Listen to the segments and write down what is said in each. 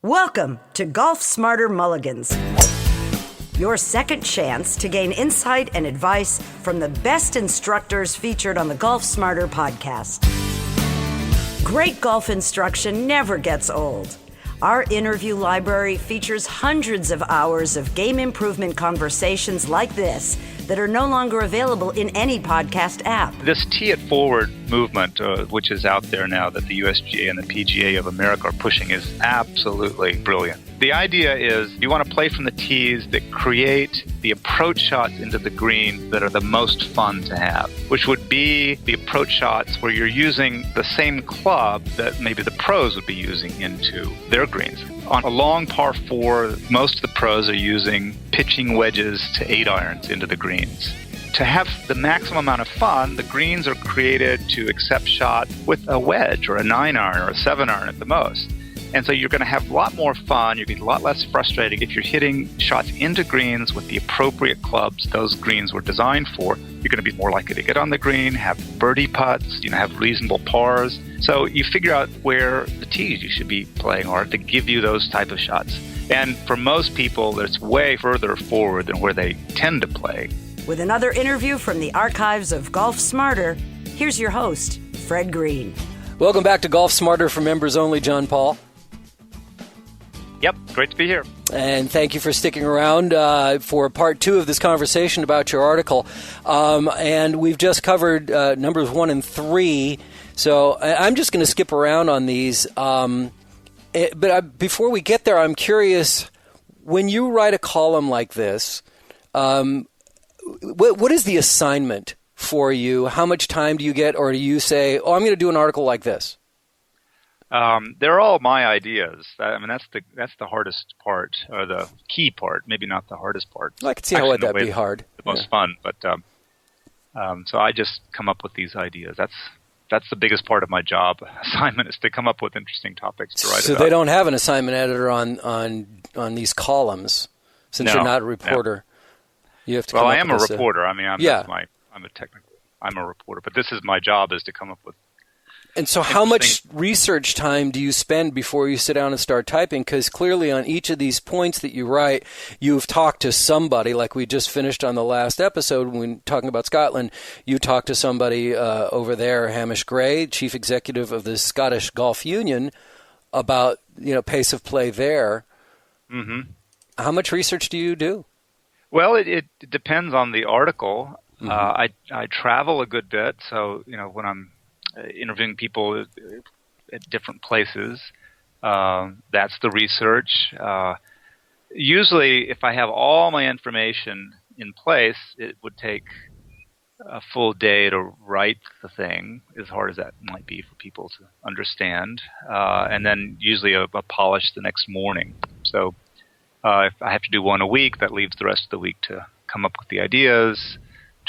Welcome to Golf Smarter Mulligans, your second chance to gain insight and advice from the best instructors featured on the Golf Smarter podcast. Great golf instruction never gets old. Our interview library features hundreds of hours of game improvement conversations like this that are no longer available in any podcast app. This Tee It Forward movement, which is out there now that the WSJ and the PGA of America are pushing, is absolutely brilliant. The idea is you want to play from the tees that create the approach shots into the green that are the most fun to have, which would be the approach shots where you're using the same club that maybe the pros would be using into their greens. On a long par 4, most of the pros are using pitching wedges to 8 irons into the greens. To have the maximum amount of fun, the greens are created to accept shot with a wedge or a 9 iron or a 7 iron at the most. And so you're going to have a lot more fun. You're going to get a lot less frustrating if you're hitting shots into greens with the appropriate clubs those greens were designed for. You're going to be more likely to get on the green, have birdie putts, have reasonable pars. So you figure out where the tees you should be playing are to give you those type of shots. And for most people, it's way further forward than where they tend to play. With another interview from the archives of Golf Smarter, here's your host, Fred Green. Welcome back to Golf Smarter for members only, John Paul. Yep, great to be here. And thank you for sticking around for part 2 of this conversation about your article. And we've just covered numbers 1 and 3. So I'm just going to skip around on these. Before we get there, I'm curious, when you write a column like this, what is the assignment for you? How much time do you get? Or do you say, I'm going to do an article like this? They're all my ideas. I mean, that's the hardest part, or the key part. Maybe not the hardest part. Well, I could see how would that be hard. The most fun, but so I just come up with these ideas. That's the biggest part of my job assignment, is to come up with interesting topics to write about. So they don't have an assignment editor on these columns, since you're not a reporter. No. You have to. Well, I am a reporter. I'm a reporter, but this is my job, is to come up with. And so how much research time do you spend before you sit down and start typing? Because clearly on each of these points that you write, you've talked to somebody, like we just finished on the last episode when talking about Scotland. You talked to somebody over there, Hamish Gray, chief executive of the Scottish Golf Union, about pace of play there. Mm-hmm. How much research do you do? Well, it depends on the article. Mm-hmm. I travel a good bit, so when I'm interviewing people at different places. That's the research. Usually, if I have all my information in place, it would take a full day to write the thing, as hard as that might be for people to understand, and then usually a polish the next morning. So if I have to do one a week, that leaves the rest of the week to come up with the ideas,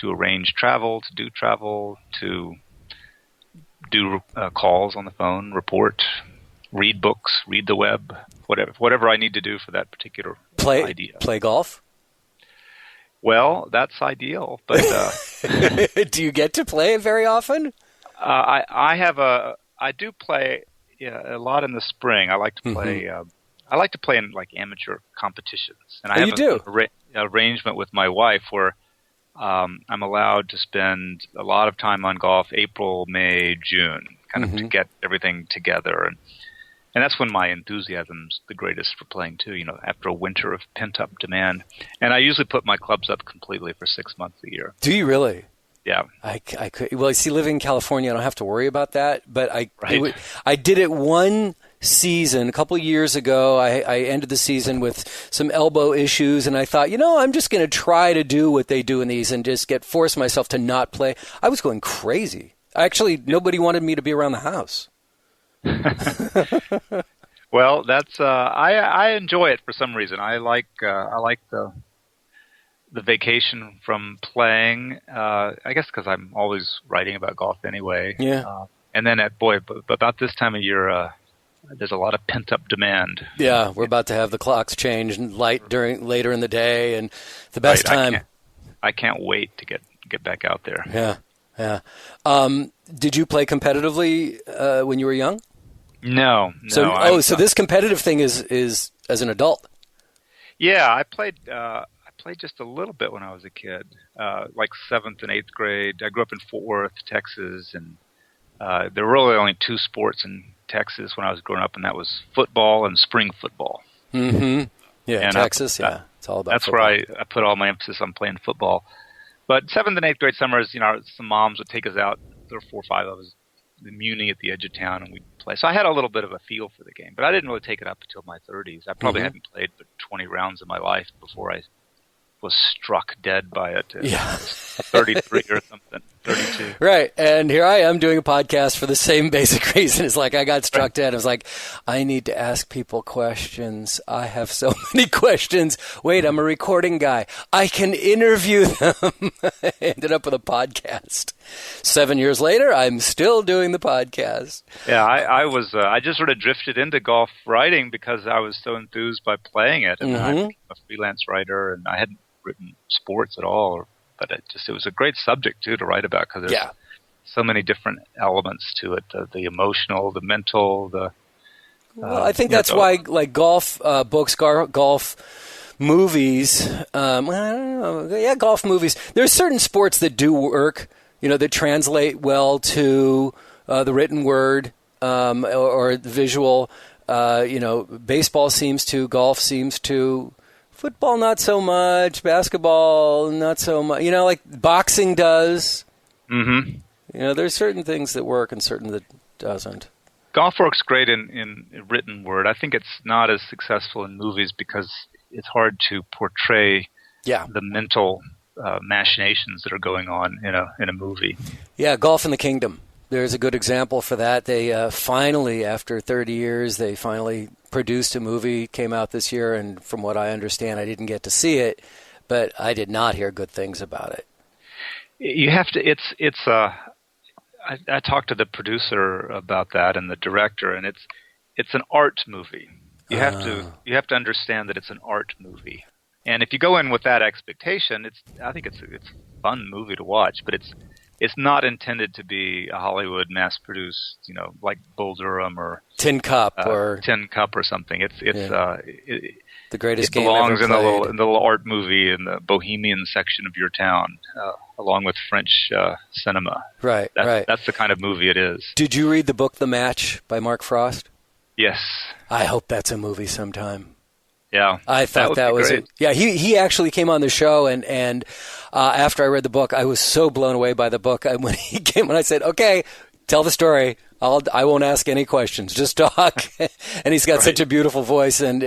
to arrange travel, to do calls on the phone, report, read books, read the web, whatever I need to do for that particular idea. Play golf? Well, that's ideal, but do you get to play very often? I do play a lot in the spring. I like to play. Mm-hmm. I like to play in like amateur competitions, and I have an arrangement with my wife where I'm allowed to spend a lot of time on golf, April, May, June, kind of to get everything together. And that's when my enthusiasm's the greatest for playing too, after a winter of pent-up demand. And I usually put my clubs up completely for 6 months a year. Do you really? Yeah. I could. Well, see, living in California, I don't have to worry about that. But I did it one season a couple of years ago. I ended the season with some elbow issues, and I thought, I'm just going to try to do what they do in these and just force myself to not play. I was going crazy. Actually, nobody wanted me to be around the house. Well, that's I enjoy it for some reason. I like the vacation from playing. I guess because I'm always writing about golf anyway. Yeah. And then about this time of year, there's a lot of pent-up demand. Yeah, we're about to have the clocks change and later in the day, and the best time. I can't wait to get back out there. Yeah. Did you play competitively when you were young? No. So this competitive thing is as an adult. Yeah, I played just a little bit when I was a kid, like 7th and 8th grade. I grew up in Fort Worth, Texas, and there were really only two sports in Texas when I was growing up, and that was football and spring football. Mm-hmm. Yeah, and Texas, it's all about that's football. where I put all my emphasis on playing football. But 7th and 8th grade summers, some moms would take us out. There were 4 or 5 of us, the Muni at the edge of town, and we'd play. So I had a little bit of a feel for the game, but I didn't really take it up until my 30s. I probably hadn't played but 20 rounds in my life before I was struck dead by it. Yeah. 33 or something, 32. Right. And here I am doing a podcast for the same basic reason. It's like I got struck dead. I was like, I need to ask people questions. I have so many questions. Wait, I'm a recording guy. I can interview them. I ended up with a podcast. 7 years later, I'm still doing the podcast. Yeah, I just sort of drifted into golf writing because I was so enthused by playing it. And I became a freelance writer, and I hadn't written sports at all, but it was a great subject too to write about because there's so many different elements to it: the emotional, the mental, Well, I think that's why, like golf books, golf movies. I don't know. Yeah, golf movies. There are certain sports that do work, that translate well to the written word or the visual. Baseball seems to, golf seems to. Football, not so much. Basketball, not so much. Like boxing does. Mm-hmm. There's certain things that work and certain that doesn't. Golf works great in written word. I think it's not as successful in movies because it's hard to portray the mental machinations that are going on in a movie. Yeah, Golf in the Kingdom. There's a good example for that. They finally, after 30 years, they finally produced a movie, came out this year, and from what I understand, I didn't get to see it, but I did not hear good things about it. You have to. I talked to the producer about that and the director, and it's an art movie. You have to understand that it's an art movie, and if you go in with that expectation, I think it's a fun movie to watch, but it's not intended to be a Hollywood mass-produced, like Bull Durham or Tin Cup or something. It's the greatest game belongs ever played. in the little art movie in the bohemian section of your town, along with French cinema. Right. That's the kind of movie it is. Did you read the book The Match by Mark Frost? Yes. I hope that's a movie sometime. Yeah, I thought that was great. Yeah, he actually came on the show, and after I read the book, I was so blown away by the book. When he came, and I said, "Okay, tell the story. I won't ask any questions. Just talk." And he's got such a beautiful voice, and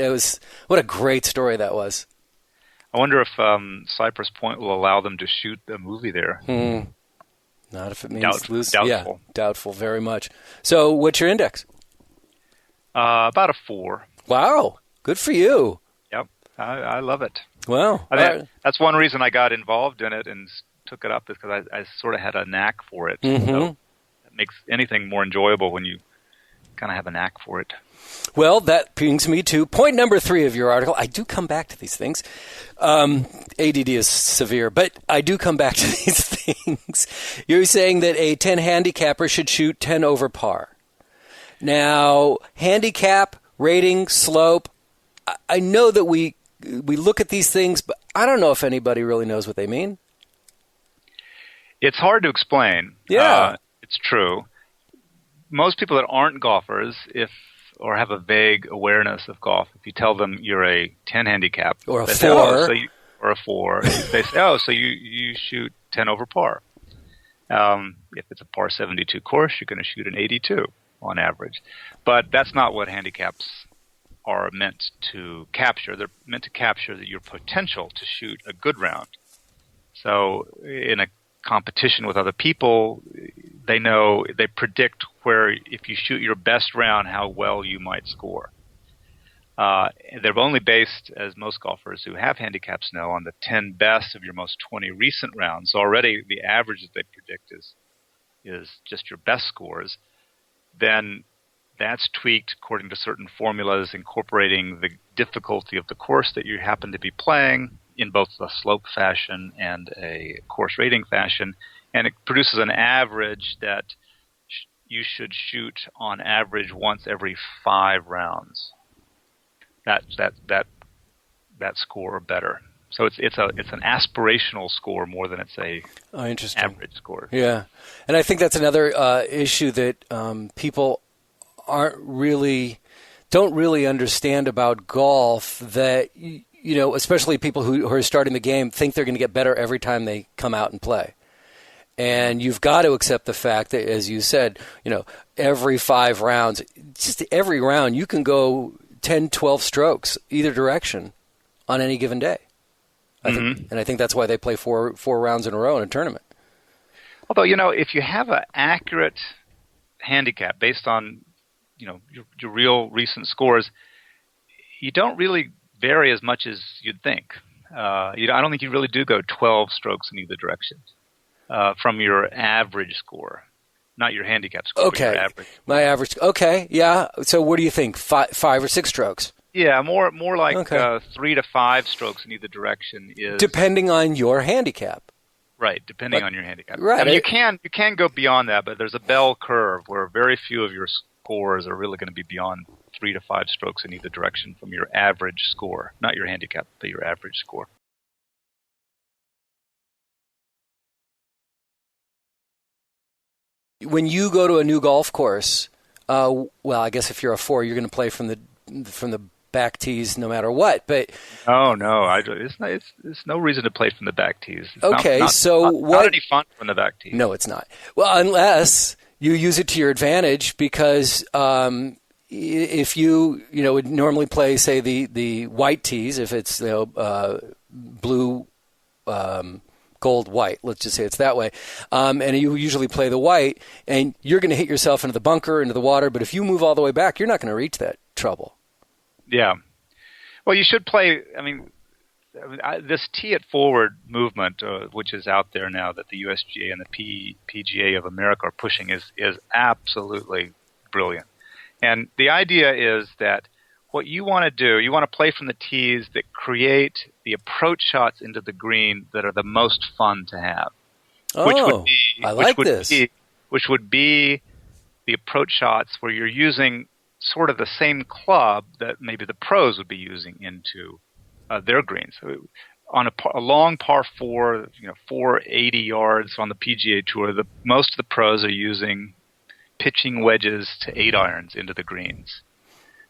what a great story that was. I wonder if Cypress Point will allow them to shoot a movie there. Not if it means lose. Doubtful. Yeah, doubtful, very much. So, what's your index? About a 4. Wow. Good for you. Yep, I love it. Well, that's one reason I got involved in it and took it up is because I sort of had a knack for it. Mm-hmm. So it makes anything more enjoyable when you kind of have a knack for it. Well, that brings me to point number 3 of your article. I do come back to these things. ADD is severe, but I do come back to these things. You're saying that a 10 handicapper should shoot 10 over par. Now, handicap, rating, slope, I know that we look at these things, but I don't know if anybody really knows what they mean. It's hard to explain. Yeah. It's true. Most people that aren't golfers, or have a vague awareness of golf, if you tell them you're a 10 handicap, or a 4, say, or a 4, they say, "Oh, so you shoot 10 over par." If it's a par 72 course, you're going to shoot an 82 on average. But that's not what handicaps are meant to capture. They're meant to capture your potential to shoot a good round. So in a competition with other people, they predict where, if you shoot your best round, how well you might score. They're only based, as most golfers who have handicaps know, on the 10 best of your most 20 recent rounds. So already the average that they predict is just your best scores. Then that's tweaked according to certain formulas, incorporating the difficulty of the course that you happen to be playing in both the slope fashion and a course rating fashion, and it produces an average that you should shoot on average once every 5 rounds. That score or better. So it's an aspirational score more than it's a interesting average score. Yeah, and I think that's another issue that people don't really understand about golf. That especially people who are starting the game think they're going to get better every time they come out and play. And you've got to accept the fact that, as you said, every 5 rounds, just every round, you can go 10, 12 strokes either direction on any given day. I think that's why they play four rounds in a row in a tournament. Although, if you have an accurate handicap based on, your real recent scores, you don't really vary as much as you'd think. I don't think you really do go 12 strokes in either direction. From your average score, not your handicap score. Okay, but your average. My average. Okay, yeah. So what do you think? 5 or 6 strokes? Yeah, more like 3 to 5 strokes in either direction is depending on your handicap. Right, depending on your handicap. Right. I mean, you can go beyond that, but there's a bell curve where very few of your scores are really going to be beyond 3 to 5 strokes in either direction from your average score, not your handicap, but your average score. When you go to a new golf course, I guess if you're a 4, you're going to play from the back tees no matter what. But no, it's no reason to play from the back tees. It's not any fun from the back tees. No, it's not. Well, unless you use it to your advantage, because if you would normally play, say, the white tees, if it's blue. Gold, white, let's just say it's that way. And you usually play the white, and you're going to hit yourself into the bunker, into the water, but if you move all the way back, you're not going to reach that trouble. Yeah. Well, you should play, this tee it forward movement, which is out there now that the WSJ and the PGA of America are pushing is absolutely brilliant. And the idea is that what you want to do, you want to play from the tees that create the approach shots into the green that are the most fun to have. Which would be the approach shots where you're using sort of the same club that maybe the pros would be using into their greens. So on a long par 4, 480 yards on the PGA Tour, most of the pros are using pitching wedges to 8 irons into the greens.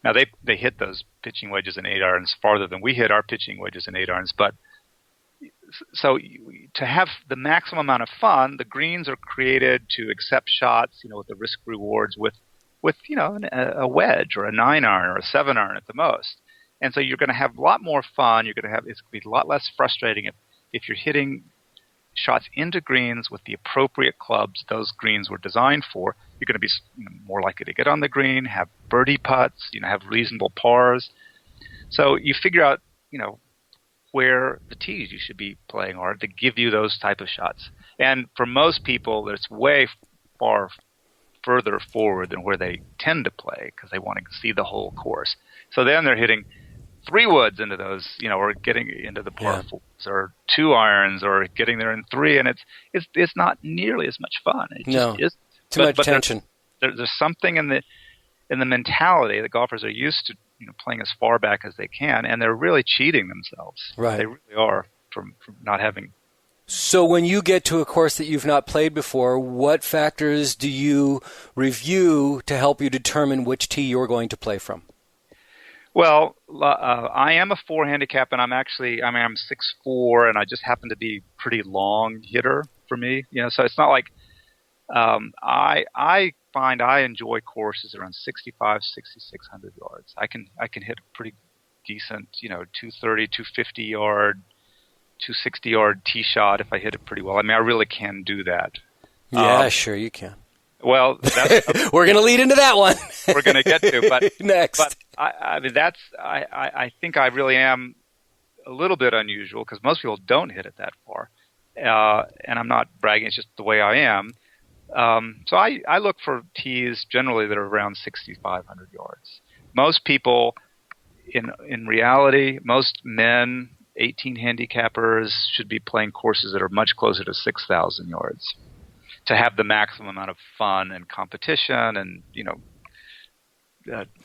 Now, they hit those pitching wedges and 8 irons farther than we hit our pitching wedges and 8 irons. But so to have the maximum amount of fun, the greens are created to accept shots, with the risk rewards with a wedge or a 9 iron or a 7 iron at the most. And so you're going to have a lot more fun. It's going to be a lot less frustrating if you're hitting shots into greens with the appropriate clubs those greens were designed for. You're going to be more likely to get on the green, have birdie putts, have reasonable pars. So you figure out, where the tees you should be playing are to give you those type of shots. And for most people, it's way far further forward than where they tend to play because they want to see the whole course. So then they're hitting 3 woods into those, or getting into the par 4s, or 2 irons, or getting there in 3, and it's not nearly as much fun. It just isn't. Too much tension. There's something in the mentality that golfers are used to, playing as far back as they can, and they're really cheating themselves. Right. They really are from not having. So when you get to a course that you've not played before, what factors do you review to help you determine which tee you're going to play from? Well, I am a 4 handicap, and I'm 6'4", and I just happen to be pretty long hitter for me. So it's not like I find I enjoy courses around 6,500, 6,600 yards. I can hit a pretty decent, 230, 250 yard, 260 yard tee shot if I hit it pretty well. I really can do that. Yeah, sure you can. Well, that's, we're going to lead into that one. We're going to get to, but next. But I think I really am a little bit unusual because most people don't hit it that far, and I'm not bragging. It's just the way I am. So I look for tees generally that are around 6,500 yards. Most people, in reality, most men, 18 handicappers, should be playing courses that are much closer to 6,000 yards. to have the maximum amount of fun and competition, and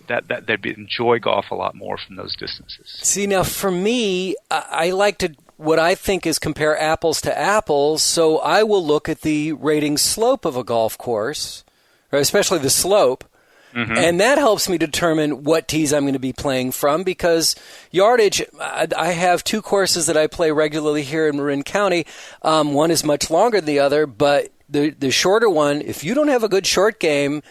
that they'd enjoy golf a lot more from those distances. See, now for me, I like to what I think is compare apples to apples. So I will look at the rating slope of a golf course, or especially the slope. Mm-hmm. And that helps me determine what tees I'm going to be playing from, because yardage, I have two courses that I play regularly here in Marin County. One is much longer than the other, but the shorter one, if you don't have a good short game,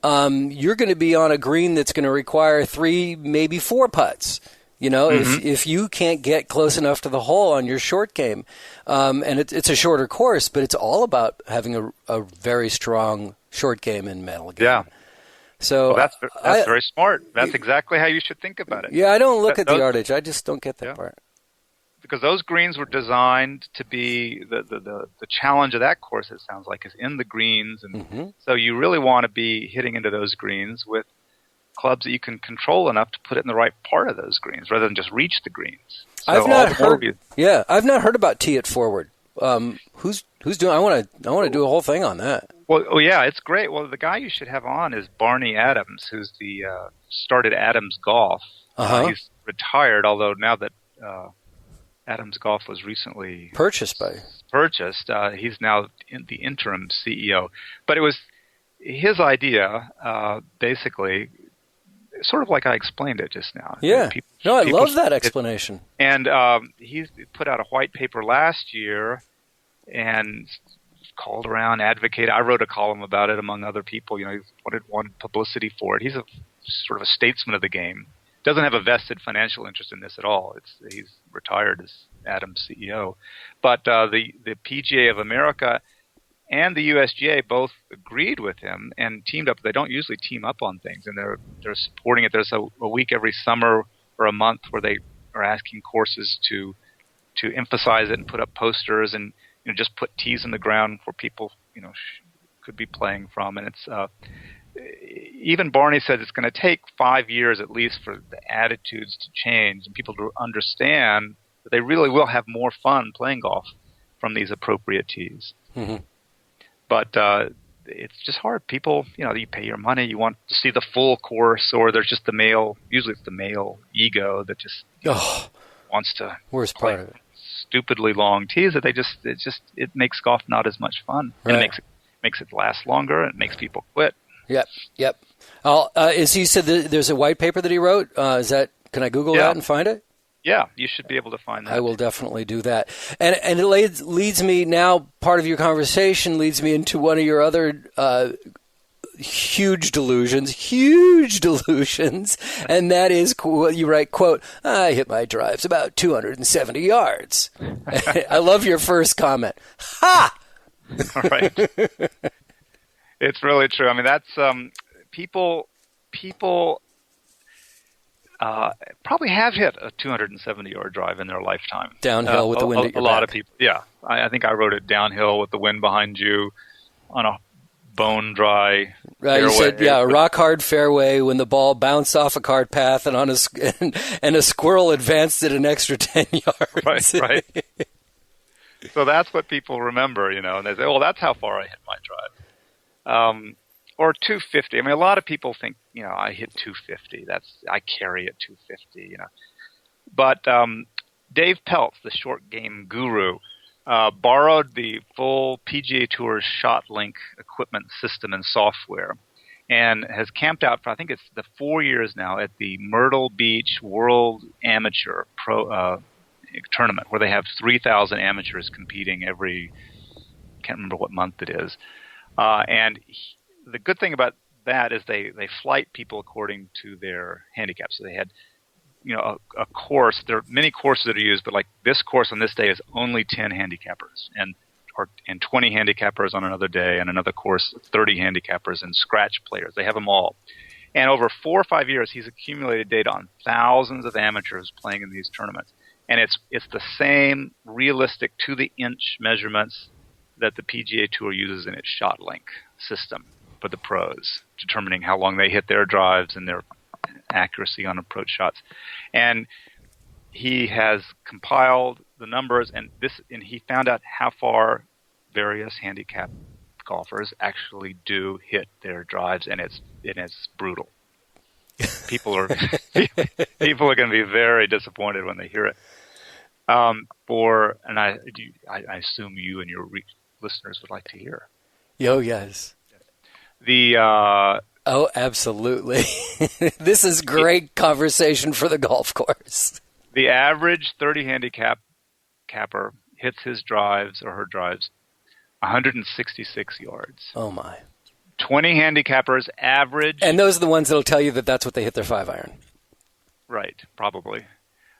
you're going to be on a green that's going to require 3, maybe 4 putts. Mm-hmm. if you can't get close enough to the hole on your short game. And it's a shorter course, but it's all about having a very strong short game in Metal game. Yeah. So that's very smart. That's exactly how you should think about it. Yeah, I don't look at the yardage. I just don't get that part. Because those greens were designed to be the challenge of that course, it sounds like, is in the greens. And mm-hmm. So you really want to be hitting into those greens with clubs that you can control enough to put it in the right part of those greens rather than just reach the greens. So I've not heard about tee it forward. Who's doing? I want to do a whole thing on that. Well, yeah, it's great. Well, the guy you should have on is Barney Adams, who's started Adams Golf. He's retired, although now that Adams Golf was recently purchased, he's now the interim CEO. But it was his idea, basically, sort of like I explained it just now. Yeah. I love that explanation. And he put out a white paper last year and called around, advocated. I wrote a column about it, among other people. He wanted publicity for it. He's a sort of a statesman of the game. Doesn't have a vested financial interest in this at all. He's retired as Adams CEO. But the PGA of America and the USGA both agreed with him and teamed up. They don't usually team up on things, and they're supporting it. There's a week every summer or a month where they are asking courses to emphasize it and put up posters and just put tees in the ground where people could be playing from. And it's even Barney says it's going to take 5 years at least for the attitudes to change and people to understand that they really will have more fun playing golf from these appropriate tees. Mm-hmm. But it's just hard. People, you pay your money, you want to see the full course, or there's just usually it's the male ego that just wants to worst part of it. Stupidly long tees that it makes golf not as much fun. Right. And it makes it last longer, and it makes people quit. Yep. As you said, there's a white paper that he wrote. Can I Google that and find it? Yeah, you should be able to find that. I will definitely do that. And it leads me now, part of your conversation leads me into one of your other huge delusions, and that is, you write, quote, I hit my drives about 270 yards. I love your first comment. Ha! All right. It's really true. I mean, that's people probably have hit a 270-yard drive in their lifetime. Downhill with the wind at your back. A lot of people, yeah. I think I wrote it downhill with the wind behind you on a bone-dry fairway. You said, a rock-hard fairway when the ball bounced off a cart path and and a squirrel advanced it an extra 10 yards. Right. So that's what people remember, and they say, well, that's how far I hit my drive. Or 250. I mean, a lot of people think, I hit 250. I carry at 250, But Dave Peltz, the short game guru, borrowed the full PGA Tour's ShotLink equipment system and software and has camped out for, I think it's the 4 years now, at the Myrtle Beach World Amateur Pro tournament, where they have 3,000 amateurs competing can't remember what month it is. The good thing about that is they flight people according to their handicap. So they had, a course. There are many courses that are used, but like this course on this day is only 10 handicappers, and 20 handicappers on another day, and another course 30 handicappers and scratch players. They have them all. And over 4 or 5 years, he's accumulated data on thousands of amateurs playing in these tournaments, and it's the same realistic to the inch measurements that the PGA Tour uses in its ShotLink system for the pros, determining how long they hit their drives and their accuracy on approach shots. And he has compiled the numbers, and he found out how far various handicap golfers actually do hit their drives, and it's brutal. People are going to be very disappointed when they hear it. I assume you and your listeners would like to hear. Oh, yes. Oh, absolutely. This is great conversation for the golf course. The average 30 handicapper hits his drives or her drives 166 yards. Oh, my. 20 handicappers average. And those are the ones that'll tell you that that's what they hit their 5-iron. Right, probably.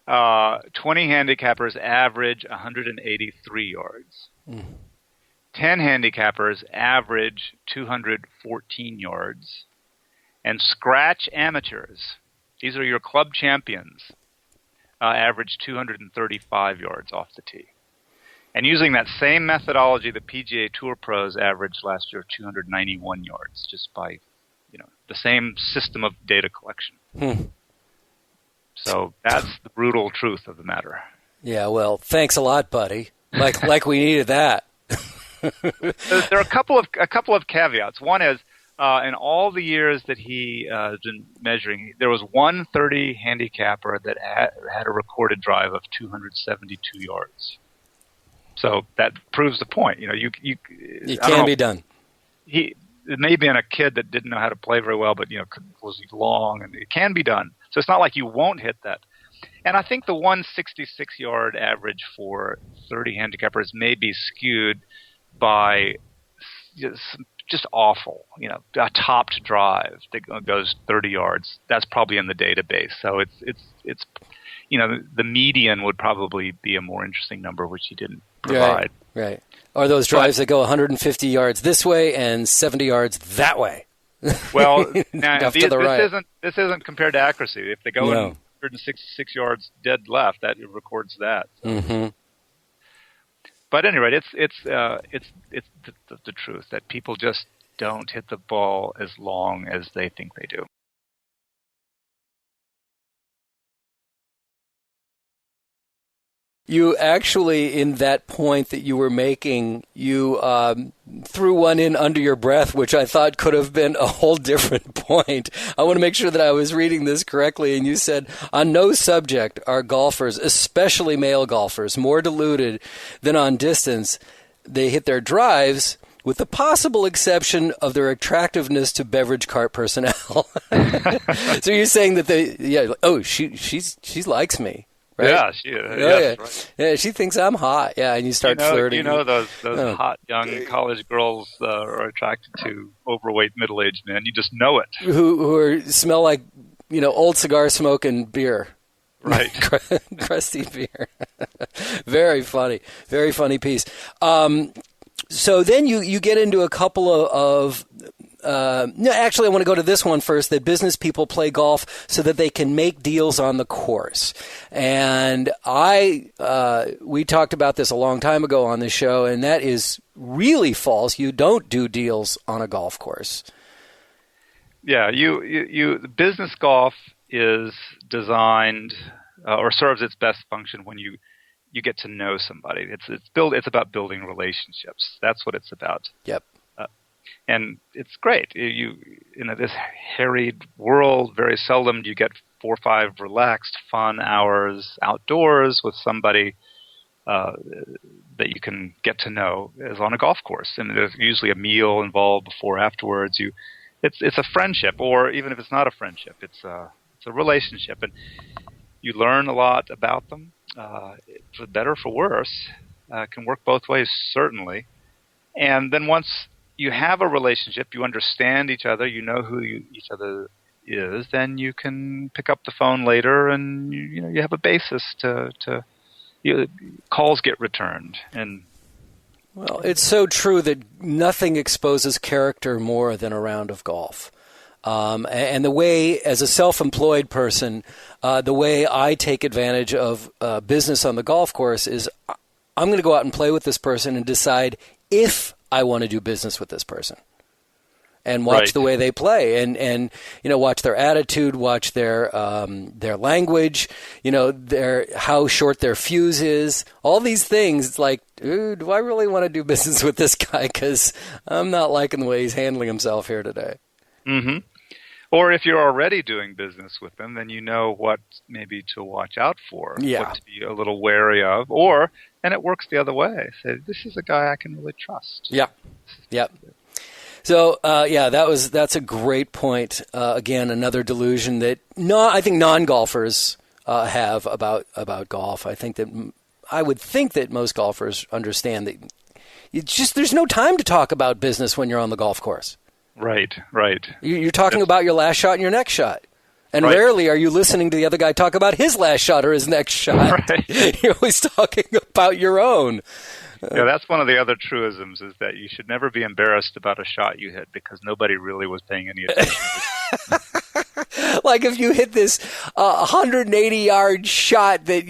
20 handicappers average 183 yards. 10 handicappers average 214 yards. And scratch amateurs, these are your club champions, average 235 yards off the tee. And using that same methodology, the PGA Tour pros averaged last year 291 yards, just by, the same system of data collection. So that's the brutal truth of the matter. Yeah, well, thanks a lot, buddy. Like we needed that. There are a couple of caveats. One is, in all the years that he has been measuring, there was one 30 handicapper that had a recorded drive of 272 yards. So that proves the point. It can be done. It may have been a kid that didn't know how to play very well, but was long, and it can be done. So it's not like you won't hit that. And I think the 166-yard average for 30 handicappers may be skewed by just awful, a topped drive that goes 30 yards. That's probably in the database. So it's the median would probably be a more interesting number, which he didn't provide. Right. Or those drives that go 150 yards this way and 70 yards that way. Well, now this isn't compared to accuracy. If they go in 166 yards dead left, that it records that. So. Mm-hmm. But at any rate, it's the truth that people just don't hit the ball as long as they think they do. You actually, in that point that you were making, you threw one in under your breath, which I thought could have been a whole different point. I want to make sure that I was reading this correctly. And you said, on no subject are golfers, especially male golfers, more deluded than on distance. They hit their drives with the possible exception of their attractiveness to beverage cart personnel. So you're saying that she likes me. Right? Yeah, she is. Yes, right. Yeah, she thinks I'm hot. Yeah, and you start flirting. Those hot young college girls are attracted to overweight middle-aged men. You just know it. Who smell like old cigar smoke and beer. Right. Crusty beer. Very funny piece. So then you get into a couple of actually, I want to go to this one first, that business people play golf so that they can make deals on the course. And we talked about this a long time ago on the show, and that is really false. You don't do deals on a golf course. Yeah, business golf is designed or serves its best function when you get to know somebody. It's about building relationships. That's what it's about. Yep. And it's great. In this harried world, very seldom do you get 4 or 5 relaxed, fun hours outdoors with somebody that you can get to know as on a golf course. And there's usually a meal involved before, afterwards. It's a friendship, or even if it's not a friendship, it's a relationship, and you learn a lot about them. For better or for worse, can work both ways, certainly. And then once you have a relationship, you understand each other, you know who each other is, then you can pick up the phone later, and you have a basis to calls get returned. And well, it's so true that nothing exposes character more than a round of golf. And the way, as a self-employed person, the way I take advantage of business on the golf course is I'm going to go out and play with this person and decide if I want to do business with this person. and watch Right. the way they play, and watch their attitude, watch their language, their how short their fuse is, all these things. It's like, do I really want to do business with this guy? Because I'm not liking the way he's handling himself here today. Mm-hmm. Or if you're already doing business with them, then you know what maybe to watch out for, what to be a little wary of, and it works the other way. Say, this is a guy I can really trust. Yeah. Yep. So, that's a great point. Again, another delusion that I think non-golfers have about golf. I would think that most golfers understand that there's no time to talk about business when you're on the golf course. Right. You're talking about your last shot and your next shot. And Right. rarely are you listening to the other guy talk about his last shot or his next shot. Right. You're always talking about your own. Yeah, that's one of the other truisms, is that you should never be embarrassed about a shot you hit because nobody really was paying any attention. Like if you hit this 180-yard shot that,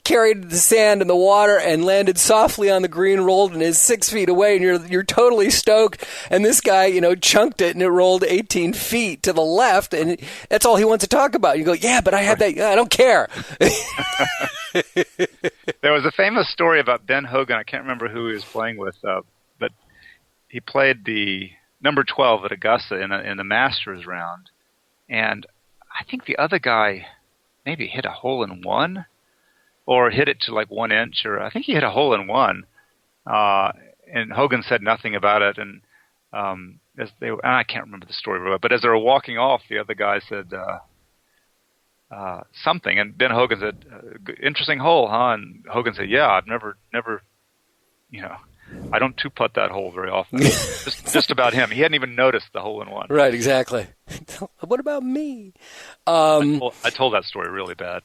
carried the sand and the water and landed softly on the green, rolled and is 6 feet away, and you're totally stoked, and this guy, chunked it and it rolled 18 feet to the left, and that's all he wants to talk about. You go, yeah, but I had that. I don't care. There was a famous story about Ben Hogan. I can't remember who he was playing with, but he played the number 12 at Augusta in the Masters round, and I think the other guy maybe hit a hole-in-one or hit it to like 1 inch, or I think he hit a hole-in-one, and Hogan said nothing about it, and I can't remember the story very well, but as they were walking off, the other guy said something, and Ben Hogan said, interesting hole, huh? And Hogan said, yeah, I've never, I don't two-putt that hole very often. just about him. He hadn't even noticed the hole-in-one. Right, exactly. What about me? I told that story really bad.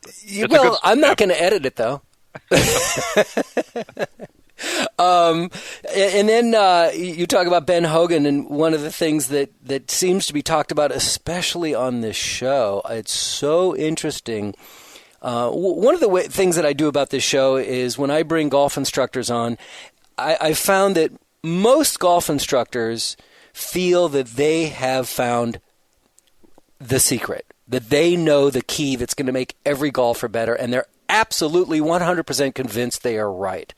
I'm not going to edit it, though. And then you talk about Ben Hogan, and one of the things that seems to be talked about, especially on this show, it's so interesting. One of the things that I do about this show is when I bring golf instructors on, I found that most golf instructors feel that they have found the secret, that they know the key that's going to make every golfer better, and they're absolutely 100% convinced they are right.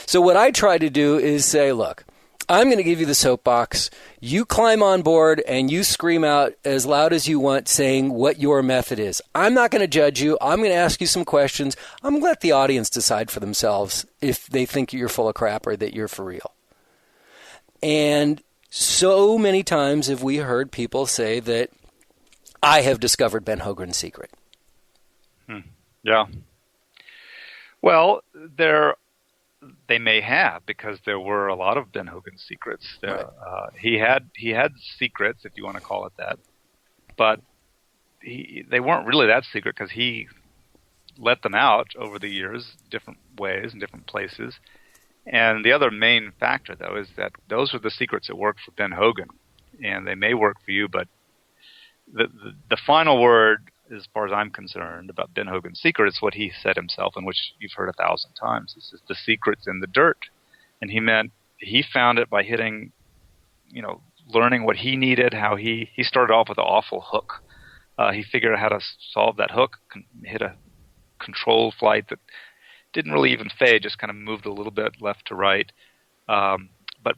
So what I try to do is say, look, I'm going to give you the soapbox. You climb on board and you scream out as loud as you want saying what your method is. I'm not going to judge you. I'm going to ask you some questions. I'm going to let the audience decide for themselves if they think you're full of crap or that you're for real. And so many times have we heard people say that I have discovered Ben Hogan's secret. Yeah. Well, they may have, because there were a lot of Ben Hogan secrets. Right. He had secrets, if you want to call it that, but they weren't really that secret because he let them out over the years, different ways and different places. And the other main factor, though, is that those are the secrets that worked for Ben Hogan, and they may work for you, but the final word, as far as I'm concerned, about Ben Hogan's secret, it's what he said himself, and which you've heard 1,000 times. This is the secret's in the dirt. And he found it by hitting, learning what he needed, how he started off with an awful hook. He figured out how to solve that hook, hit a controlled flight that didn't really even fade, just kind of moved a little bit left to right. But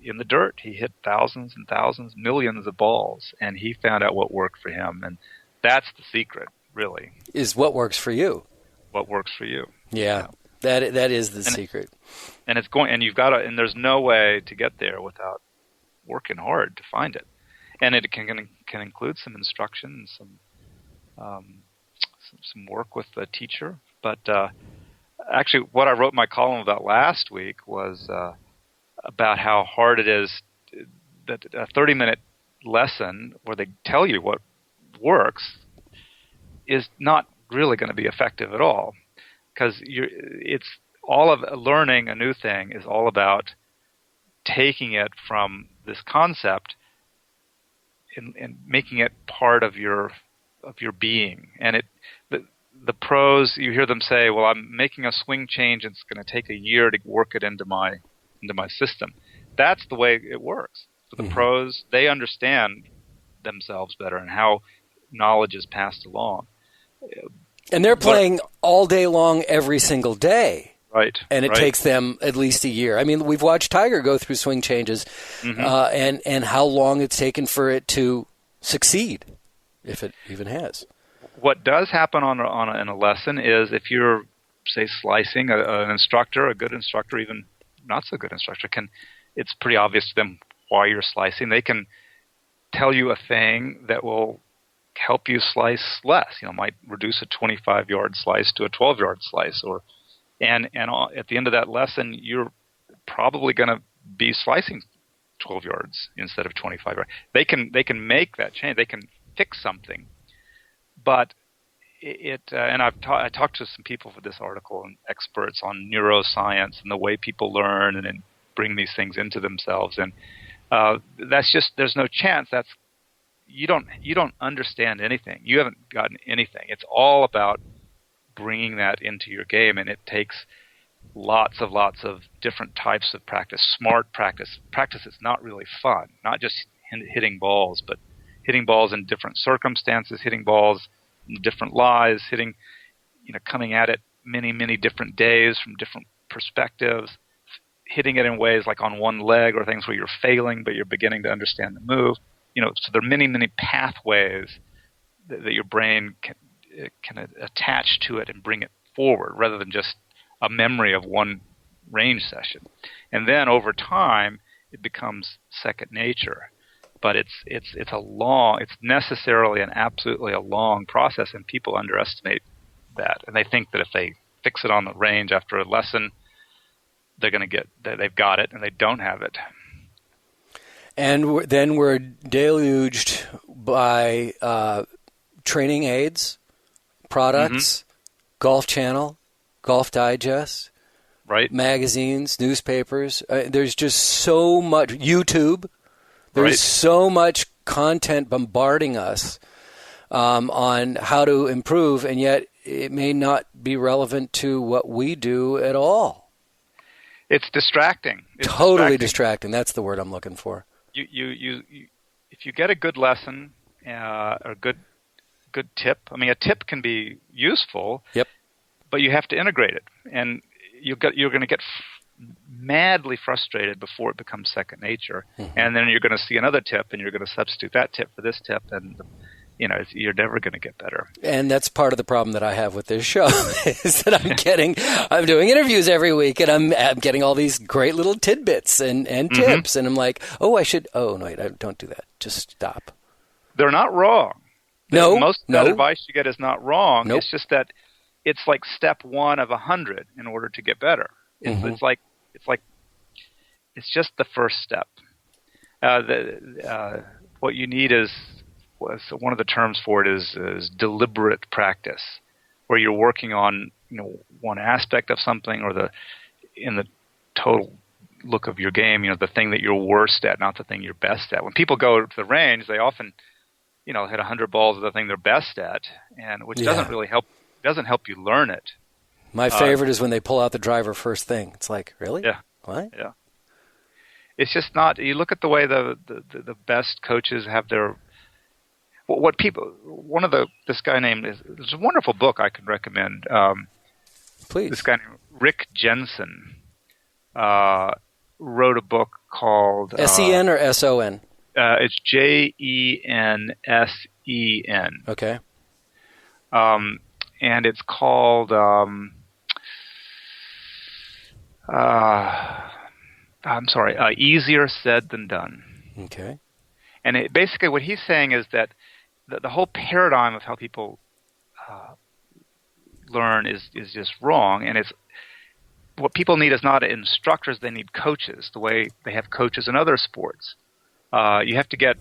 in the dirt, he hit thousands and thousands, millions of balls, and he found out what worked for him. And that's the secret, really. Is what works for you. What works for you. Yeah. That is the secret. And it's going, and you've got to, and there's no way to get there without working hard to find it. And it can include some instruction, some work with the teacher. But actually, what I wrote my column about last week was about how hard it is that a 30-minute lesson where they tell you what works is not really going to be effective at all, because it's all of learning a new thing is all about taking it from this concept and making it part of your being. And the pros, you hear them say, well, I'm making a swing change, it's going to take a year to work it into my system. That's the way it works. But the pros, they understand themselves better and how knowledge is passed along. And they're playing all day long every single day. Right. And it takes them at least a year. I mean, we've watched Tiger go through swing changes and how long it's taken for it to succeed, if it even has. What does happen in a lesson is if you're, say, slicing, an instructor, a good instructor, even not so good instructor, it's pretty obvious to them why you're slicing. They can tell you a thing that will help you slice less. Might reduce a 25-yard slice to a 12-yard slice, and at the end of that lesson, you're probably going to be slicing 12 yards instead of 25 yards. They can make that change. They can fix something, but and I talked to some people for this article and experts on neuroscience and the way people learn and bring these things into themselves, and that's just, there's no chance. You don't understand anything. You haven't gotten anything. It's all about bringing that into your game, and it takes lots of different types of practice. Smart practice that's not really fun, not just hitting balls, but hitting balls in different circumstances, hitting balls in different lies, coming at it many different days from different perspectives, hitting it in ways like on one leg or things where you're failing but you're beginning to understand the move. So there are many pathways that your brain can attach to it and bring it forward rather than just a memory of one range session. And then over time, it becomes second nature. But it's necessarily and absolutely a long process, and people underestimate that. And they think that if they fix it on the range after a lesson, they've got it, and they don't have it. And then we're deluged by training aids, products, Golf Channel, Golf Digest, magazines, newspapers. There's just so much. YouTube. There's so much content bombarding us on how to improve, and yet it may not be relevant to what we do at all. It's distracting. Totally distracting. That's the word I'm looking for. You if you get a good lesson or a good tip, I mean, a tip can be useful. Yep. But you have to integrate it, and you're going to get madly frustrated before it becomes second nature, and then you're going to see another tip, and you're going to substitute that tip for this tip, and you're never going to get better. And that's part of the problem that I have with this show is that I'm doing interviews every week, and I'm getting all these great little tidbits and tips, and I'm like, no, don't do that. Just stop. They're not wrong. Most of that advice you get is not wrong. Nope. It's just that it's like step 1 of 100 in order to get better. It's just the first step. What you need is one of the terms for it is deliberate practice, where you're working on one aspect of something or in the total look of your game, the thing that you're worst at, not the thing you're best at. When people go to the range, they often hit 100 balls of the thing they're best at, and which doesn't really help. Doesn't help you learn it. My favorite is when they pull out the driver first thing. It's like, really? Yeah. What? Yeah. It's just not. You look at the way the best coaches have their. What people? This guy named. There's a wonderful book I can recommend. Please. This guy named Rick Jensen wrote a book called SEN or SON? It's JENSEN. Okay. And it's called Easier Said Than Done. Okay. And basically what he's saying is that the whole paradigm of how people learn is just wrong, and it's what people need is not instructors, they need coaches, the way they have coaches in other sports. You have to get,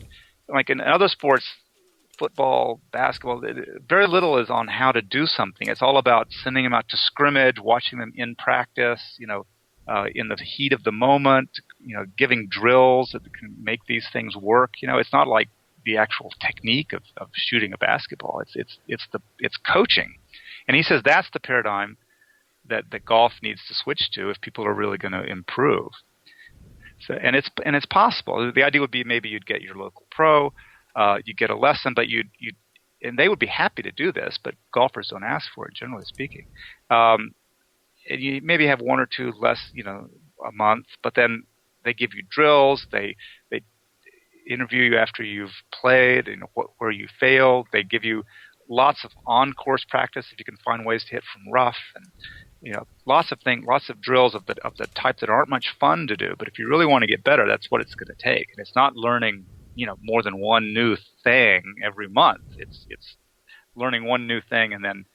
like in other sports, football, basketball, very little is on how to do something. It's all about sending them out to scrimmage, watching them in practice, in the heat of the moment, giving drills that can make these things work. It's not like the actual technique of shooting a basketball. It's coaching. And he says that's the paradigm that golf needs to switch to if people are really going to improve. So, and it's possible. The idea would be maybe you'd get your local pro, you get a lesson, but and they would be happy to do this, but golfers don't ask for it, generally speaking. And you maybe have one or two less, a month, but then they give you drills. They interview you after you've played and where you failed. They give you lots of on-course practice if you can find ways to hit from rough, and lots of things, lots of drills of the type that aren't much fun to do. But if you really want to get better, that's what it's going to take. And it's not learning more than one new thing every month. It's learning one new thing and then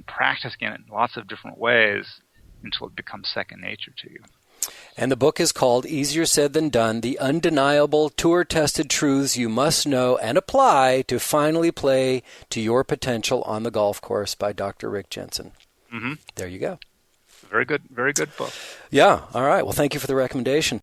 practicing it in lots of different ways until it becomes second nature to you. And the book is called Easier Said Than Done, The Undeniable Tour-Tested Truths You Must Know and Apply to Finally Play to Your Potential on the Golf Course by Dr. Rick Jensen. Mm-hmm. There you go. Very good book. Yeah, all right. Well, thank you for the recommendation.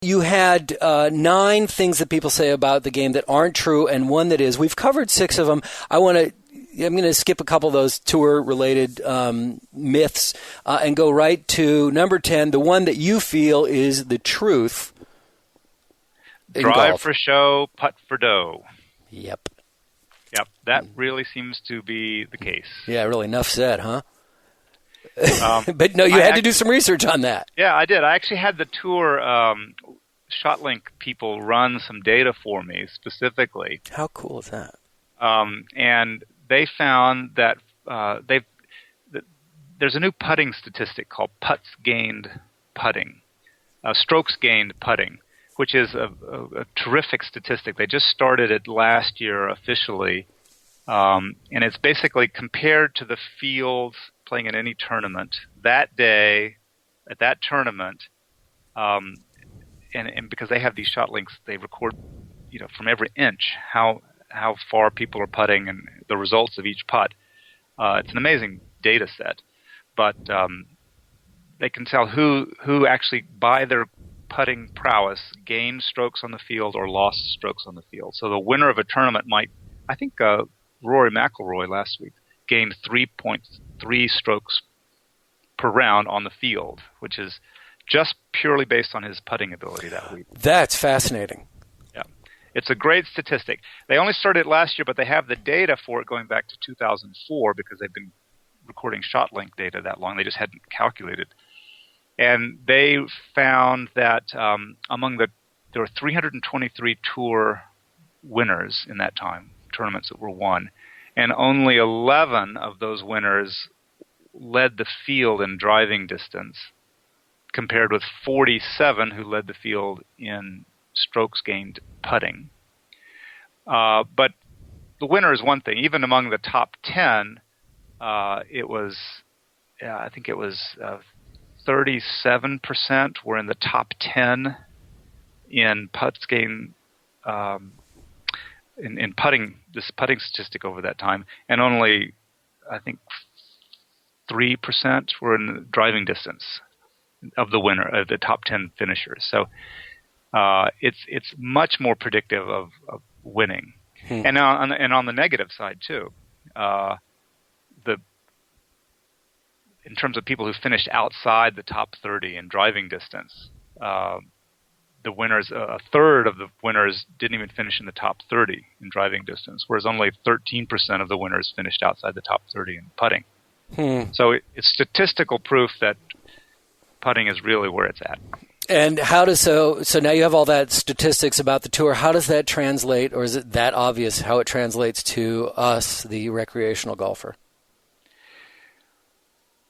You had 9 things that people say about the game that aren't true and one that is. We've covered 6 of them. I'm going to skip a couple of those tour-related myths and go right to number 10, the one that you feel is the truth in Drive golf. for show, putt for dough. Yep. That really seems to be the case. Yeah, really. Enough said, huh? But no, you had to do some research on that. Yeah, I did. I actually had the tour ShotLink people run some data for me specifically. How cool is that? And they found that there's a new putting statistic called putts gained putting, strokes gained putting, which is a terrific statistic. They just started it last year officially, and it's basically compared to the fields playing in any tournament that day at that tournament, and because they have these shot links, they record, from every inch how far people are putting and the results of each putt. It's an amazing data set, but they can tell who actually by their putting prowess gained strokes on the field or lost strokes on the field. So the winner of a tournament might, I think Rory McIlroy last week gained 3.3 strokes per round on the field, which is just purely based on his putting ability that week. That's fascinating. Yeah. It's a great statistic. They only started it last year, but they have the data for it going back to 2004 because they've been recording ShotLink data that long. They just hadn't calculated. And they found that there were 323 tour winners in that time, tournaments that were won, and only 11 of those winners led the field in driving distance, compared with 47 who led the field in strokes gained putting. But the winner is one thing. Even among the top 10, it was 37% were in the top 10 in putts gained in putting, this putting statistic over that time, and only, I think, 3% were in the driving distance of the winner, of the top 10 finishers. So it's much more predictive of winning. And on the negative side too, in terms of people who finished outside the top 30 in driving distance, the winners, a third of the winners didn't even finish in the top 30 in driving distance, whereas only 13% of the winners finished outside the top 30 in putting. So it's statistical proof that putting is really where it's at. And how does so now you have all that statistics about the tour. How does that translate, or is it that obvious how it translates to us, the recreational golfer?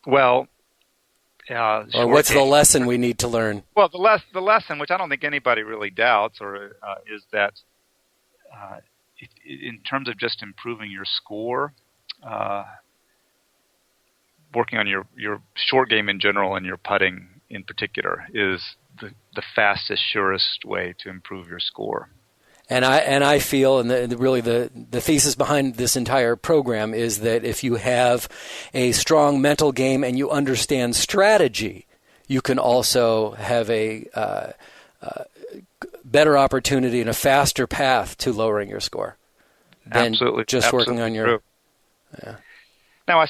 Well, or what's the lesson we need to learn? Well, the lesson, which I don't think anybody really doubts, is that in terms of just improving your score, working on your short game in general and your putting in particular is the fastest, surest way to improve your score. And I feel, and really the thesis behind this entire program is that if you have a strong mental game and you understand strategy, you can also have a better opportunity and a faster path to lowering your score than Absolutely. just Absolutely working on your. true. Yeah. Now I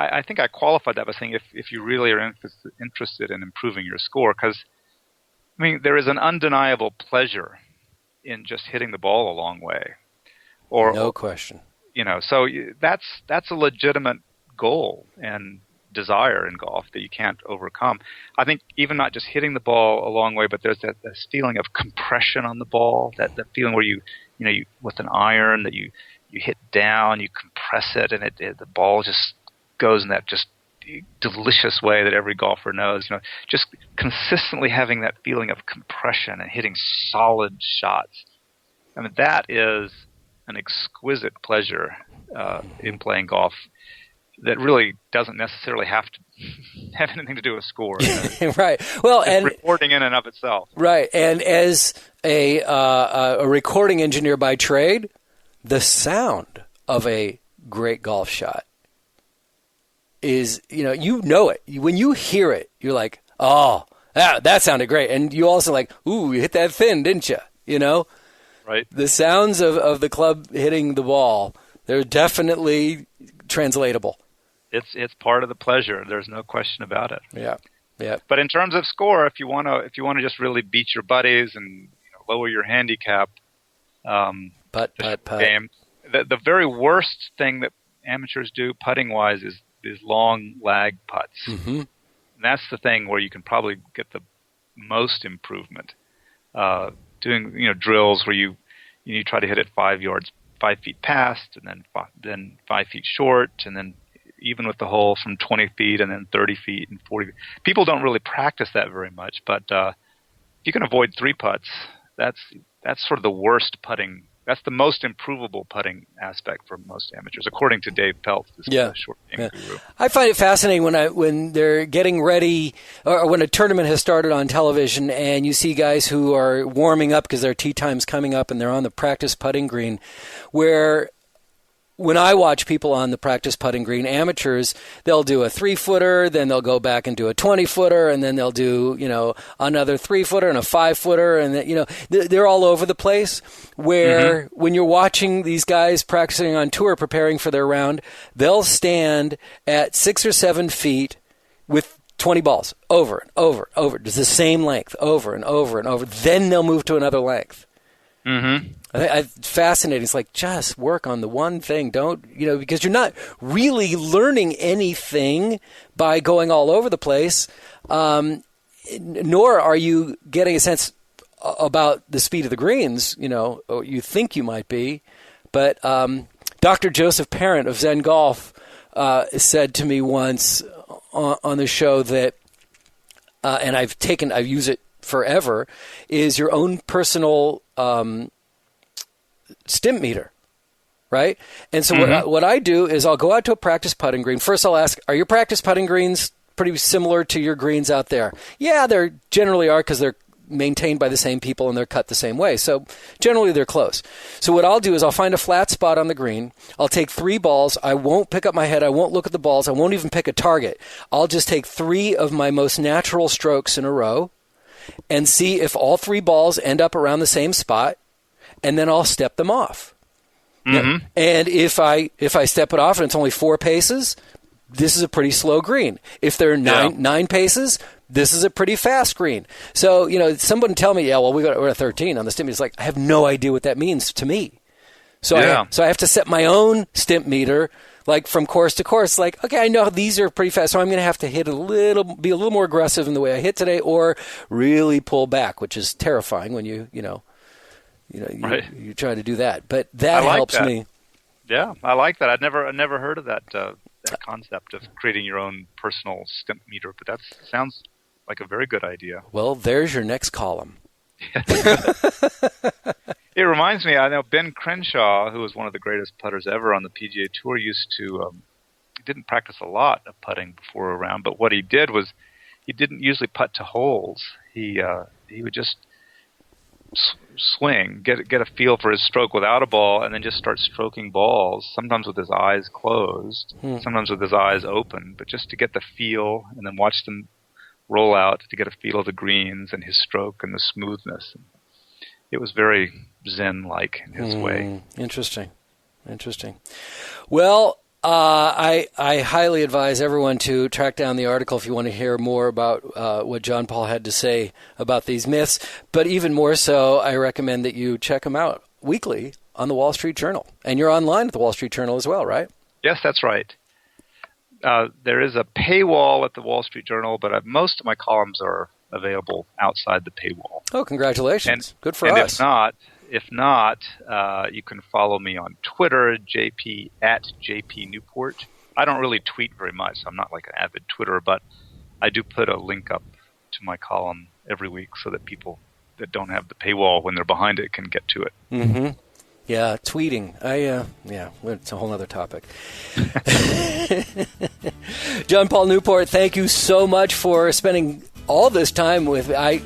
I think I qualified that by saying if you really are interested in improving your score, because, I mean, there is an undeniable pleasure in just hitting the ball a long way. No question. So that's a legitimate goal and desire in golf that you can't overcome. I think even not just hitting the ball a long way, but there's this feeling of compression on the ball, that feeling where you with an iron that you hit down, you compress it, and the ball just goes in that just delicious way that every golfer knows. Just consistently having that feeling of compression and hitting solid shots. I mean, that is an exquisite pleasure in playing golf that really doesn't necessarily have to have anything to do with score. Right. Well, and recording in and of itself. Right. And as a recording engineer by trade, the sound of a great golf shot is, it. When you hear it, you're like, oh, that sounded great. And you also like, ooh, you hit that thin, didn't you? Right. The sounds of the club hitting the ball, they're definitely translatable. It's part of the pleasure. There's no question about it. Yeah. But in terms of score, if you want to just really beat your buddies and lower your handicap, putt. Game, the very worst thing that amateurs do putting wise is long lag putts. Mm-hmm. And that's the thing where you can probably get the most improvement. Doing drills where you try to hit it 5 feet past, and then 5 feet short, and then even with the hole from 20 feet, and then 30 feet and 40 feet. People don't really practice that very much, but you can avoid 3 putts. That's sort of the worst putting. That's the most improvable putting aspect for most amateurs, according to Dave Pelt, this short game guru. I find it fascinating when they're getting ready, or when a tournament has started on television, and you see guys who are warming up because their tee time's coming up and they're on the practice putting green, where when I watch people on the practice putting green, amateurs, they'll do a 3-footer, then they'll go back and do a 20-footer, and then they'll do, another 3-footer and a 5-footer, and they're all over the place. Where when you're watching these guys practicing on tour, preparing for their round, they'll stand at 6 or 7 feet with 20 balls over and over and over. It's the same length over and over and over. Then they'll move to another length. Mm-hmm. It's fascinating. It's like, just work on the one thing. Don't, because you're not really learning anything by going all over the place, nor are you getting a sense about the speed of the greens, or you think you might be. But Dr. Joseph Parent of Zen Golf said to me once on the show that, and I've used it forever, is your own personal stimp meter, right? And so what I do is I'll go out to a practice putting green. First I'll ask, are your practice putting greens pretty similar to your greens out there? Yeah, they generally are, because they're maintained by the same people and they're cut the same way. So generally they're close. So what I'll do is I'll find a flat spot on the green. I'll take 3 balls. I won't pick up my head. I won't look at the balls. I won't even pick a target. I'll just take 3 of my most natural strokes in a row and see if all 3 balls end up around the same spot, and then I'll step them off. Mm-hmm. And if I step it off and it's only 4 paces, this is a pretty slow green. If there are 9 paces, this is a pretty fast green. So, someone tell me, we're at 13 on the stimp meter. It's like, I have no idea what that means to me. So I have to set my own stimp meter, like from course to course. Like, okay, I know these are pretty fast, so I'm going to have to be a little more aggressive in the way I hit today, or really pull back, which is terrifying when you try to do that. But that helps me. Yeah, I like that. I'd never heard of that concept of creating your own personal stimp meter, but that sounds like a very good idea. Well, there's your next column. It reminds me, I know Ben Crenshaw, who was one of the greatest putters ever on the PGA Tour, used to, he didn't practice a lot of putting before a round, but what he did was he didn't usually putt to holes. He would just swing, get a feel for his stroke without a ball, and then just start stroking balls, sometimes with his eyes closed, sometimes with his eyes open, but just to get the feel, and then watch them roll out to get a feel of the greens and his stroke and the smoothness. It was very Zen-like in his way. Interesting. Well, I highly advise everyone to track down the article if you want to hear more about what John Paul had to say about these myths. But even more so, I recommend that you check them out weekly on the Wall Street Journal. And you're online at the Wall Street Journal as well, right? Yes, that's right. There is a paywall at the Wall Street Journal, but most of my columns are available outside the paywall. Oh, congratulations. Good for us. If not, you can follow me on Twitter, @JP Newport. I don't really tweet very much. I'm not like an avid Twitterer, but I do put a link up to my column every week so that people that don't have the paywall when they're behind it can get to it. Mm-hmm. Yeah, tweeting. It's a whole other topic. John Paul Newport, thank you so much for spending all this time with I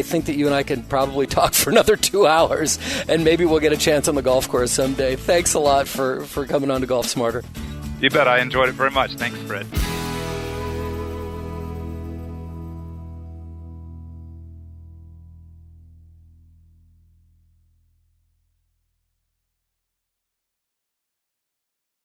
think that you and I can probably talk for another 2 hours, and maybe we'll get a chance on the golf course someday. Thanks a lot for coming on to Golf Smarter. You bet. I enjoyed it very much. Thanks, Fred.